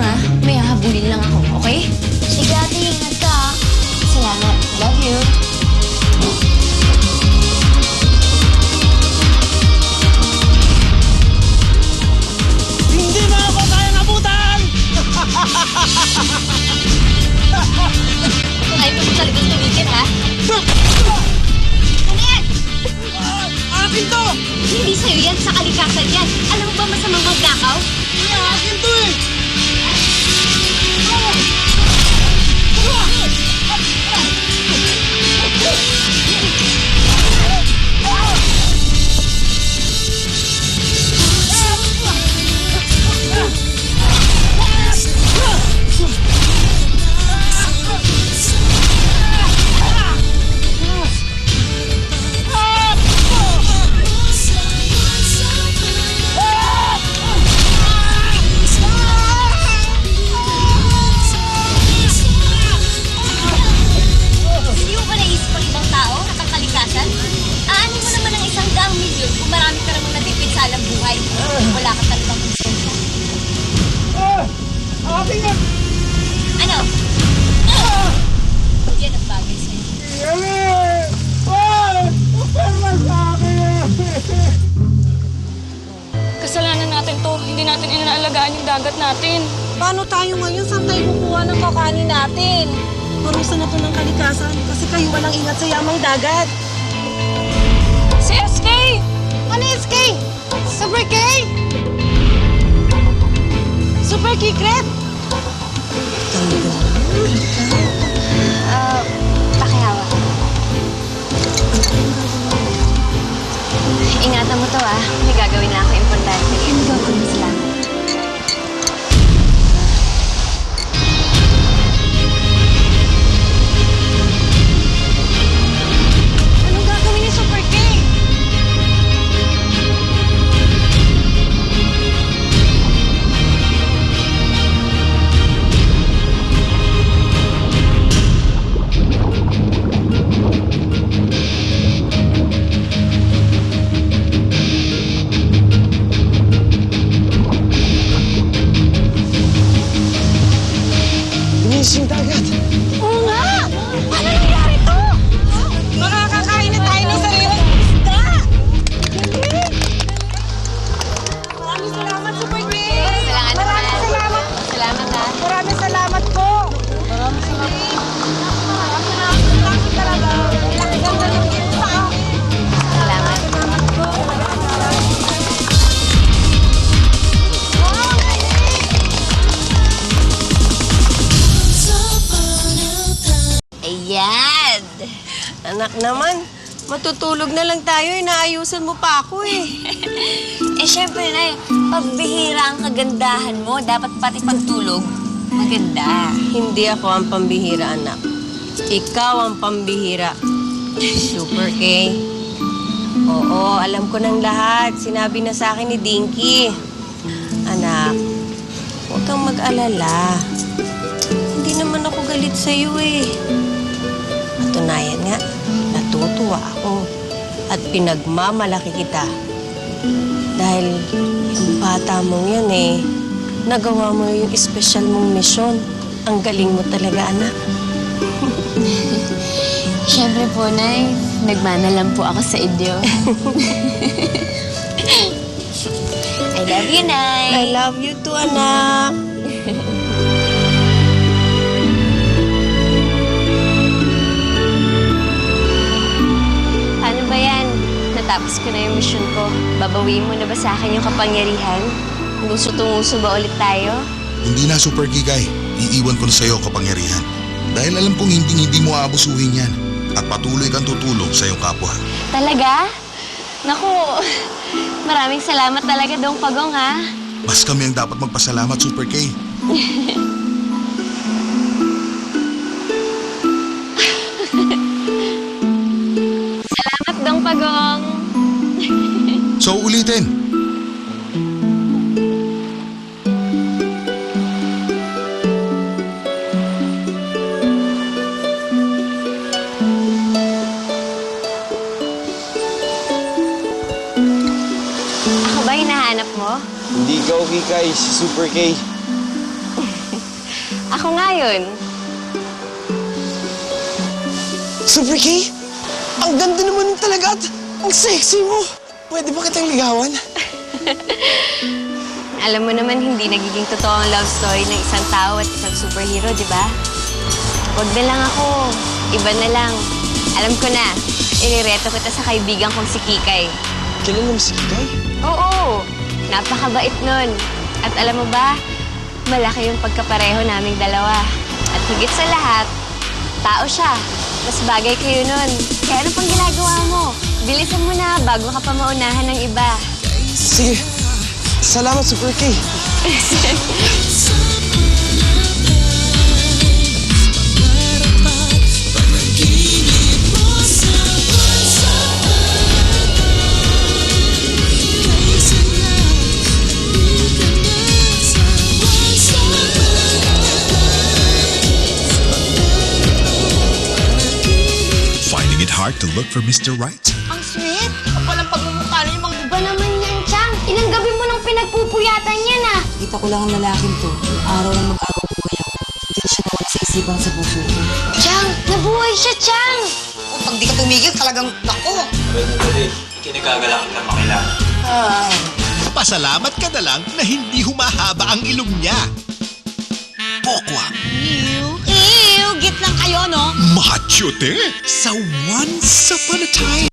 lang ah. May hahabulin lang ako, okay? Sige ate, ingat ka ah. Salamat. Love you. Hindi mo ako kayang abutan! Ay, mo talagang tumigil, ha? Ano yan? Akin to! Hindi sa'yo yan, sa kalikasan yan. Alam mo ba masamang magnakaw? Akin to eh! Hindi mo ba naisip ang ibang tao at ang kalikasan? Aanin mo naman ng 100,000,000 kung marami ka namang natipid sa alang buhay. Wala ka talagang konsensya. Akin yan! Ano? Yan ang bagay sa'yo. Kasalanan natin to. Hindi natin inaalagaan yung dagat natin. Paano tayo ngayon? Saan tayo kukuha ng kakanin natin? Parusa na to ng kalikasan kasi kayo walang ingat sa yamang dagat. Si SK! Ano SK? Super K? Super Kikret? Pakihawa. Ingatan mo to ah. May gagawin na ako importante. Ano gagawin mo? Salamat. Anong gagawin ni Super K? Gumising dagat! Oo nga! Paano nangyari to? Makakakain na tayo ng sariling isda! Galing! Maraming salamat, Super K! Kailangan naman. Maraming salamat! Salamat ah. Maraming salamat po! Maraming salamat! Maraming salamat talaga! Ang ganda ng isda! Salamat. Salamat po! Ayan! Anak naman, matutulog na lang tayo. Inaayusan mo pa ako eh. Eh, syempre na pagbihira ang kagandahan mo. Dapat pati pagtulog, maganda. Hindi ako ang pambihira, anak. Ikaw ang pambihira. Super K. Oo, alam ko ng lahat. Sinabi na sa akin ni Dinky. Anak, huwag kang mag-alala. Hindi naman ako galit sa'yo eh. Patunayan nga, natutuwa ako. At pinagmamalaki kita. Dahil yung bata mong yan eh, nagawa mo yung espesyal mong misyon. Ang galing mo talaga, anak. Syempre po, Nay. Nagmana lang po ako sa inyo. I love you, Nay. I love you too, anak. Paano ba yan? Natapos ko na yung mission ko. Babawiin mo na ba sa akin yung kapangyarihan? Gusto-tunguso ba ulit tayo? Hindi na, Super Kikay. Iiwan ko na sa'yo ang kapangyarihan. Dahil alam kong hindi mo aabusuhin yan. At patuloy kang tutulong sa iyong kapwa. Talaga? Naku, maraming salamat talaga, Dong Pagong, ha? Mas kami ang dapat magpasalamat, Super K. Salamat, Dong Pagong. So, ulitin. Ako ba hinahanap mo? Hindi ikaw, Kikay. Si Super K. Ako nga yun. Super K? Ang ganda naman talaga at ang sexy mo. Pwede ba kitang ligawan? Alam mo naman, hindi nagiging totoo ang love story ng isang tao at isang superhero, di ba? Huwag na lang ako. Iba na lang. Alam ko na, inireto kita sa kaibigan kong si Kikay. Kilala mo si Kikay? Oo, napakabait nun. At alam mo ba, malaki yung pagkapareho naming dalawa. At higit sa lahat, tao siya. Mas bagay kayo nun. Kaya ano pang ginagawa mo? Bilisan mo na bago ka pa maunahan ng iba. Sige. Salamat, Super K. Finding it hard to look for Mr. Right? Ang sweet! Kapalang pagmumukha na yung mga Iba naman yan, Chang. Ilang gabi mo nang pinagpupuyatan yan, ah. Kita ko lang ang lalaking to. Yung araw lang mag-araw buhay ako. Hindi siya nawala sa isipan sa puso ko. Chang, nabuhay siya, Chang. Pag di ka tumigil, talagang nako. Kinagagalak kita makilala. Pasalamat ka na lang na hindi humahaba ang ilong niya. Pokwa, Ew, git lang kayo, no? macho te, sa once upon a time.